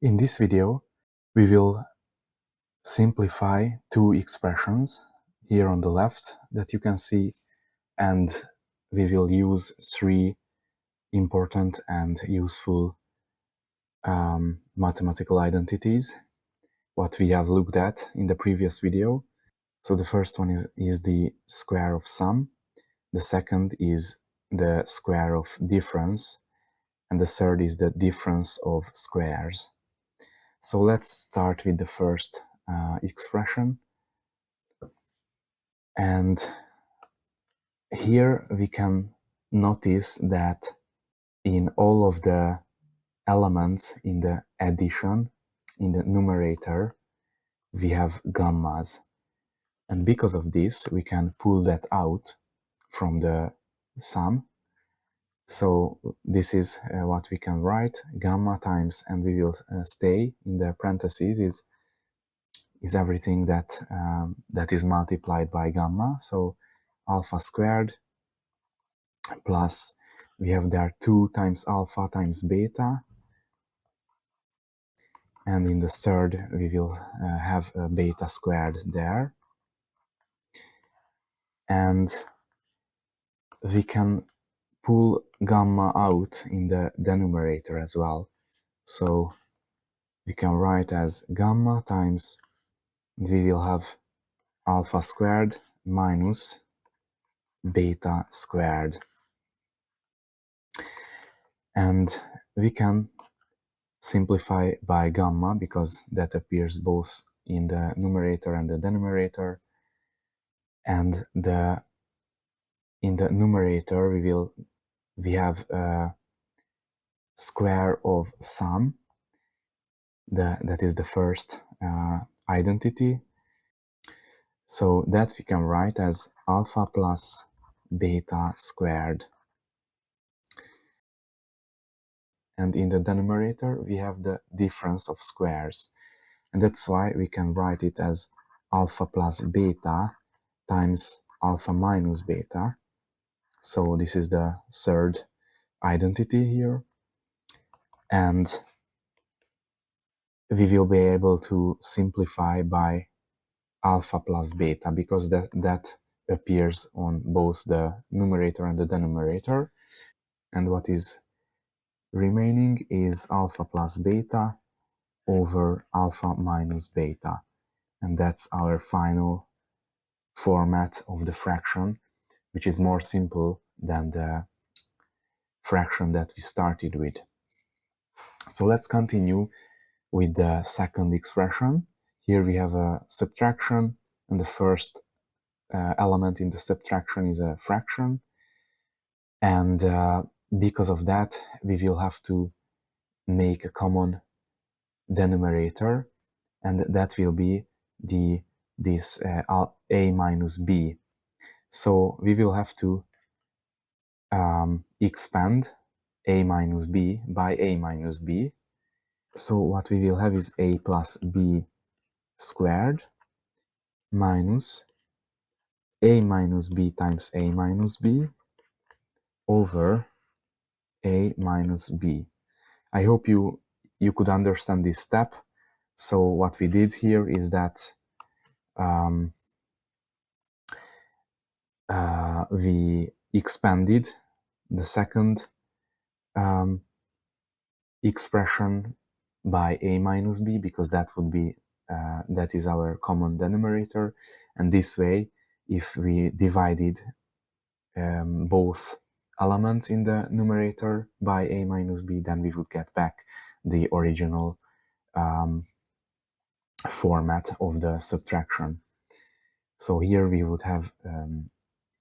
In this video, we will simplify two expressions here on the left that you can see, and we will use three important and useful mathematical identities, what we have looked at in the previous video. So the first one is the square of sum, the second is the square of difference, and the third is the difference of squares. So let's start with the first expression. And here we can notice that in all of the elements in the addition, in the numerator, we have gammas. And because of this, we can pull that out from the sum. So this is what we can write, gamma times, and we will stay in the parentheses is everything that that is multiplied by gamma. So alpha squared plus we have there 2 times alpha times beta, and in the third we will have a beta squared there, and we can pull gamma out in the denominator as well. So we can write as gamma times, we will have alpha squared minus beta squared, and we can simplify by gamma because that appears both in the numerator and the denominator, and in the numerator we have a square of sum, that is the first identity, so that we can write as alpha plus beta squared. And in the denominator we have the difference of squares, and that's why we can write it as alpha plus beta times alpha minus beta. So this is the third identity here, and we will be able to simplify by alpha plus beta because that appears on both the numerator and the denominator, and what is remaining is alpha plus beta over alpha minus beta, and that's our final format of the fraction, which is more simple than the fraction that we started with. So let's continue with the second expression. Here we have a subtraction, and the first element in the subtraction is a fraction, and because of that we will have to make a common denominator, and that will be this a minus b. So we will have to expand a minus b by a minus b. So what we will have is a plus b squared minus a minus b times a minus b over a minus b. I hope you could understand this step. So what we did here is that we expanded the second expression by a minus b because that would be that is our common denominator, and this way if we divided both elements in the numerator by a minus b, then we would get back the original format of the subtraction. So here we would have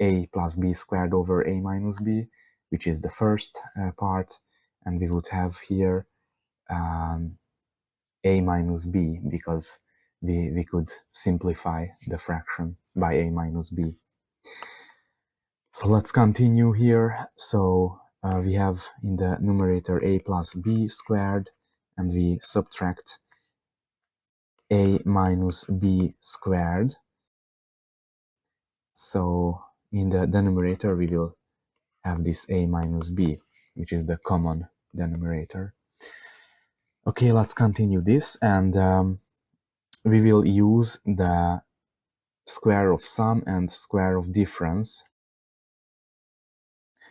a plus b squared over a minus b, which is the first part, and we would have here a minus b because we could simplify the fraction by a minus b. So let's continue here. So we have in the numerator a plus b squared, and we subtract a minus b squared. So in the denominator we will have this a minus b, which is the common denominator. Okay, let's continue this, and we will use the square of sum and square of difference.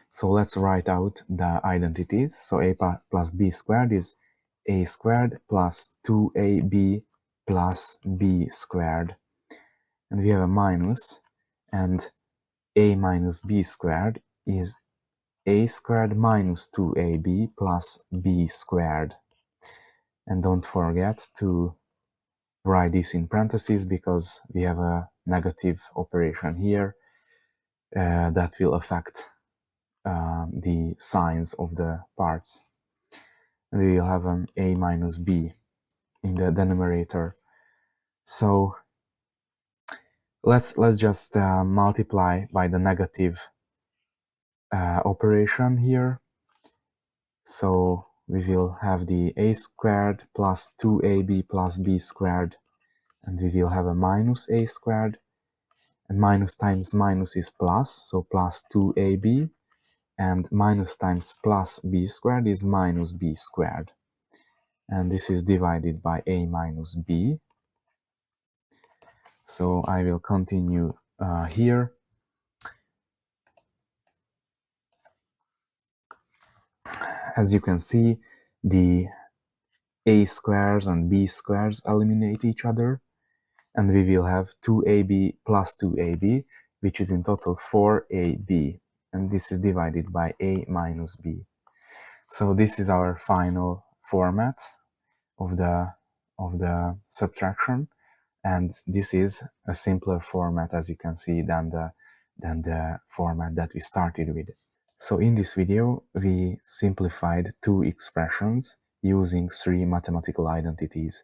So let's write out the identities. So a plus b squared is a squared plus 2ab plus b squared. And we have a minus, and a minus b squared is a squared minus 2ab plus b squared. And don't forget to write this in parentheses because we have a negative operation here that will affect the signs of the parts. And we will have an a minus b in the denominator. So let's just multiply by the negative operation here. So we will have the a squared plus 2ab plus b squared, and we will have a minus a squared, and minus times minus is plus, so plus 2ab, and minus times plus b squared is minus b squared. And this is divided by a minus b. So I will continue here. As you can see, the a squares and b squares eliminate each other, and we will have 2ab plus 2ab, which is in total 4ab, and this is divided by a minus b. So this is our final format of the subtraction, and this is a simpler format, as you can see, than the format that we started with. So in this video we simplified two expressions using three mathematical identities.